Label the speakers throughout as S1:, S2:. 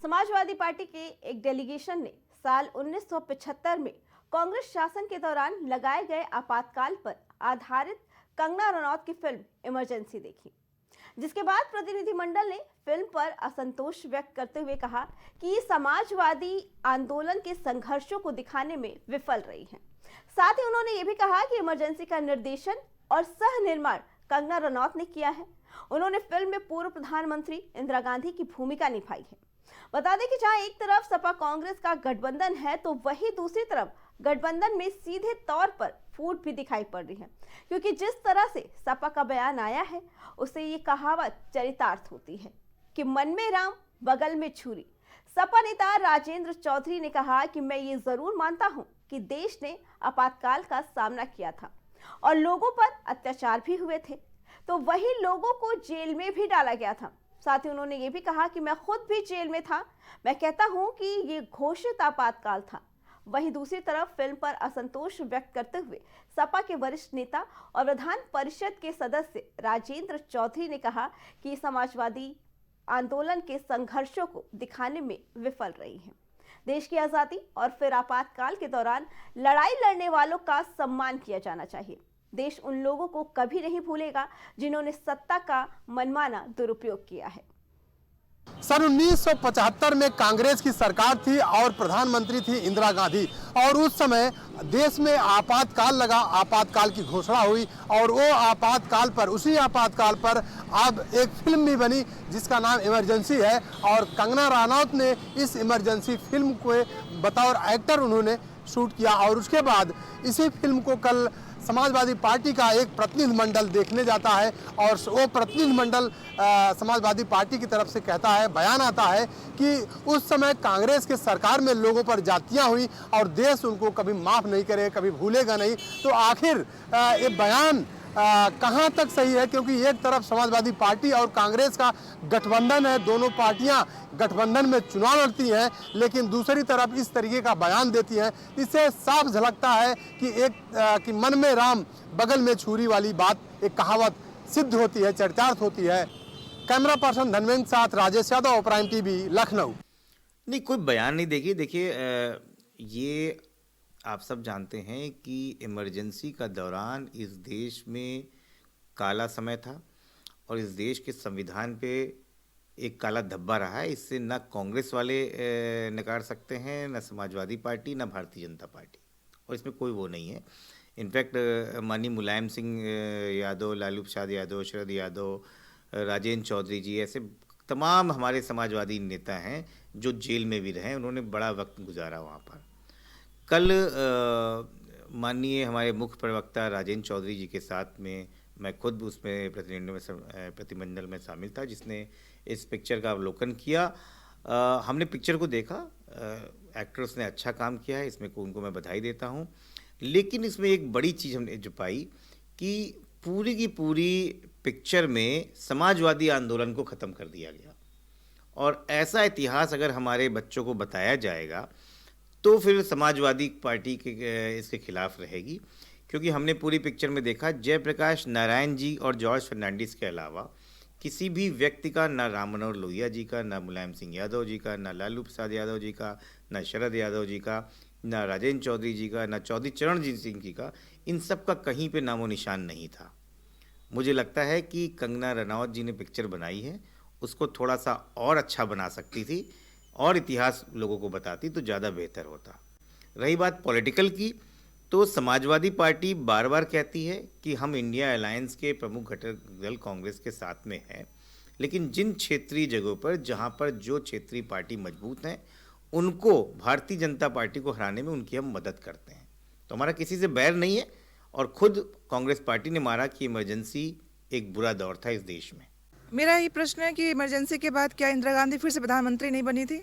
S1: Samajwadi party के एक delegation ने साल 1975 में कांग्रेस शासन के दौरान लगाए गए आपातकाल पर आधारित कंगना रनौत की फिल्म इमरजेंसी देखी, जिसके बाद प्रतिनिधिमंडल ने फिल्म पर असंतोष व्यक्त करते हुए कहा कि ये समाजवादी आंदोलन के संघर्षों को दिखाने में विफल रही है। साथ ही उन्होंने ये भी कहा कि इमरजेंसी का निर्देशन और सह निर्माण कंगना रनौत ने किया है। उन्होंने फिल्म में पूर्व प्रधानमंत्री इंदिरा गांधी की भूमिका निभाई है। बता दें कि जहां एक तरफ सपा कांग्रेस का गठबंधन है, तो वहीं दूसरी तरफ गठबंधन में सीधे तौर पर फूट भी दिखाई पड़ रही है, क्योंकि जिस तरह से सपा का बयान आया है उससे ये कहावत चरितार्थ होती है कि मन में राम बगल में छुरी। सपा नेता राजेंद्र चौधरी ने कहा कि मैं ये जरूर मानता हूं कि देश ने आपातकाल का सामना किया था और लोगों पर अत्याचार भी हुए थे, तो वही लोगों को जेल में भी डाला गया था। साथ ही उन्होंने ये भी कहा कि मैं खुद भी जेल में था, मैं कहता हूं कि ये घोषित आपातकाल था। वहीं दूसरी तरफ फिल्म पर असंतोष व्यक्त करते हुए सपा के वरिष्ठ नेता और विधान परिषद के सदस्य राजेंद्र चौधरी ने कहा कि समाजवादी आंदोलन के संघर्षों को दिखाने में विफल रही है। देश की आजादी और फिर आपातकाल के दौरान लड़ाई लड़ने वालों का सम्मान किया जाना चाहिए। देश उन लोगों को कभी नहीं भूलेगा जिन्होंने सत्ता का मनमाना दुरुपयोग किया है।
S2: सन 1975 में कांग्रेस की सरकार थी और प्रधानमंत्री थी इंदिरा गांधी, और उस समय देश में आपातकाल लगा, आपातकाल की घोषणा हुई और वो आपातकाल पर, उसी आपातकाल पर अब एक फिल्म भी बनी जिसका नाम इमरजेंसी है। और कंगना रनौत ने इस इमरजेंसी फिल्म को बतौर एक्टर उन्होंने शूट किया और उसके बाद इसी फिल्म को कल समाजवादी पार्टी का एक प्रतिनिधिमंडल देखने जाता है और वो प्रतिनिधिमंडल समाजवादी पार्टी की तरफ से कहता है, बयान आता है कि उस समय कांग्रेस के सरकार में लोगों पर जातियां हुई और देश उनको कभी माफ़ नहीं करे, कभी भूलेगा नहीं। तो आखिर ये बयान कहाँ तक सही है, क्योंकि एक तरफ समाजवादी पार्टी और कांग्रेस का गठबंधन है, दोनों पार्टियां गठबंधन में चुनाव लड़ती हैं, लेकिन दूसरी तरफ इस तरीके का बयान देती हैं। इससे साफ झलकता है कि मन में राम बगल में छुरी वाली बात एक कहावत सिद्ध होती है, चरितार्थ होती है। कैमरा पर्सन धनवेंद्र के साथ राजेश यादव, प्राइम टीवी, लखनऊ।
S3: नहीं, कोई बयान नहीं देखिए। देखिए, ये आप सब जानते हैं कि इमरजेंसी का दौरान इस देश में काला समय था और इस देश के संविधान पे एक काला धब्बा रहा है। इससे न कांग्रेस वाले नकार सकते हैं, न समाजवादी पार्टी, न भारतीय जनता पार्टी, और इसमें कोई वो नहीं है। इनफैक्ट माननीय मुलायम सिंह यादव, लालू प्रसाद यादव, शरद यादव, राजेंद्र चौधरी जी, ऐसे तमाम हमारे समाजवादी नेता हैं जो जेल में भी रहे, उन्होंने बड़ा वक्त गुजारा वहाँ पर। कल माननीय हमारे मुख्य प्रवक्ता राजेंद्र चौधरी जी के साथ में मैं खुद उसमें प्रतिनिधिमंडल में शामिल था, जिसने इस पिक्चर का अवलोकन किया। हमने पिक्चर को देखा, एक्टर्स ने अच्छा काम किया है, इसमें उनको मैं बधाई देता हूँ। लेकिन इसमें एक बड़ी चीज़ हमने जो पाई कि पूरी की पूरी पिक्चर में समाजवादी आंदोलन को ख़त्म कर दिया गया, और ऐसा इतिहास अगर हमारे बच्चों को बताया जाएगा तो फिर समाजवादी पार्टी के इसके खिलाफ रहेगी। क्योंकि हमने पूरी पिक्चर में देखा, जयप्रकाश नारायण जी और जॉर्ज फर्नांडिस के अलावा किसी भी व्यक्ति का, ना राम मनोहर लोहिया जी का, ना मुलायम सिंह यादव जी का, ना लालू प्रसाद यादव जी का, ना शरद यादव जी का, ना राजेंद्र चौधरी जी का, ना चौधरी चरणजीत सिंह जी का, इन सब का कहीं पे नामो निशान नहीं था। मुझे लगता है कि कंगना रनौत जी ने पिक्चर बनाई है, उसको थोड़ा सा और अच्छा बना सकती थी और इतिहास लोगों को बताती तो ज़्यादा बेहतर होता। रही बात पॉलिटिकल की, तो समाजवादी पार्टी बार बार कहती है कि हम इंडिया अलायंस के प्रमुख घटक दल कांग्रेस के साथ में हैं, लेकिन जिन क्षेत्रीय जगहों पर, जहां पर जो क्षेत्रीय पार्टी मजबूत हैं, उनको, भारतीय जनता पार्टी को हराने में उनकी हम मदद करते हैं। तो हमारा किसी से बैर नहीं है, और खुद कांग्रेस पार्टी ने मारा कि इमरजेंसी एक बुरा दौर था इस देश में।
S4: मेरा ये प्रश्न है कि इमरजेंसी के बाद क्या इंदिरा गांधी फिर से प्रधानमंत्री नहीं बनी थी?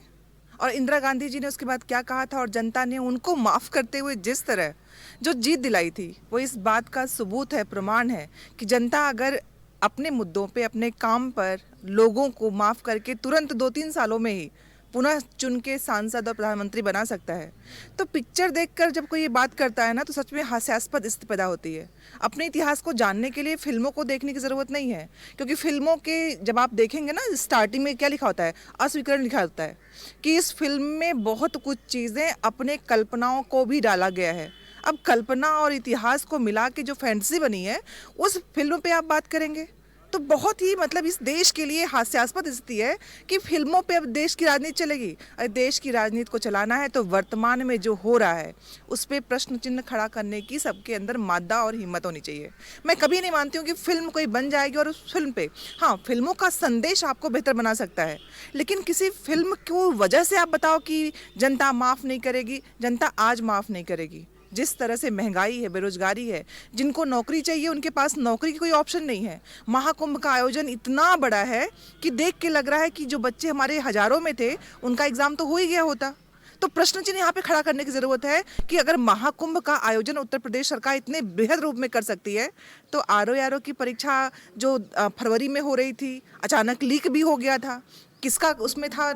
S4: और इंदिरा गांधी जी ने उसके बाद क्या कहा था, और जनता ने उनको माफ़ करते हुए जिस तरह जो जीत दिलाई थी, वो इस बात का सबूत है, प्रमाण है कि जनता अगर अपने मुद्दों पे, अपने काम पर लोगों को माफ़ करके तुरंत 2-3 सालों में ही पुनः चुन के सांसद और प्रधानमंत्री बना सकता है। तो पिक्चर देखकर जब कोई ये बात करता है ना, तो सच में हास्यास्पद स्थिति पैदा होती है। अपने इतिहास को जानने के लिए फिल्मों को देखने की ज़रूरत नहीं है, क्योंकि फिल्मों के जब आप देखेंगे ना, स्टार्टिंग में क्या लिखा होता है, अस्वीकरण लिखा होता है कि इस फिल्म में बहुत कुछ चीज़ें अपने कल्पनाओं को भी डाला गया है। अब कल्पना और इतिहास को मिला के जो फैंटेसी बनी है, उस फिल्म पे आप बात करेंगे तो बहुत ही मतलब इस देश के लिए हास्यास्पद स्थिति है कि फिल्मों पे अब देश की राजनीति चलेगी। अरे देश की राजनीति को चलाना है तो वर्तमान में जो हो रहा है उस पर प्रश्न चिन्ह खड़ा करने की सबके अंदर मादा और हिम्मत होनी चाहिए। मैं कभी नहीं मानती हूँ कि फिल्म कोई बन जाएगी और उस फिल्म पे, हाँ, फिल्मों का संदेश आपको बेहतर बना सकता है, लेकिन किसी फिल्म को वजह से आप बताओ कि जनता माफ़ नहीं करेगी। जनता आज माफ़ नहीं करेगी। जिस तरह से महंगाई है, बेरोजगारी है, जिनको नौकरी चाहिए उनके पास नौकरी की कोई ऑप्शन नहीं है। महाकुंभ का आयोजन इतना बड़ा है कि देख के लग रहा है कि जो बच्चे हमारे हजारों में थे उनका एग्जाम तो हो ही गया होता। तो प्रश्न चिन्ह यहाँ पे खड़ा करने की ज़रूरत है कि अगर महाकुंभ का आयोजन उत्तर प्रदेश सरकार इतने बेहद रूप में कर सकती है, तो आरओ की परीक्षा जो फरवरी में हो रही थी, अचानक लीक भी हो गया था। किसका उसमें था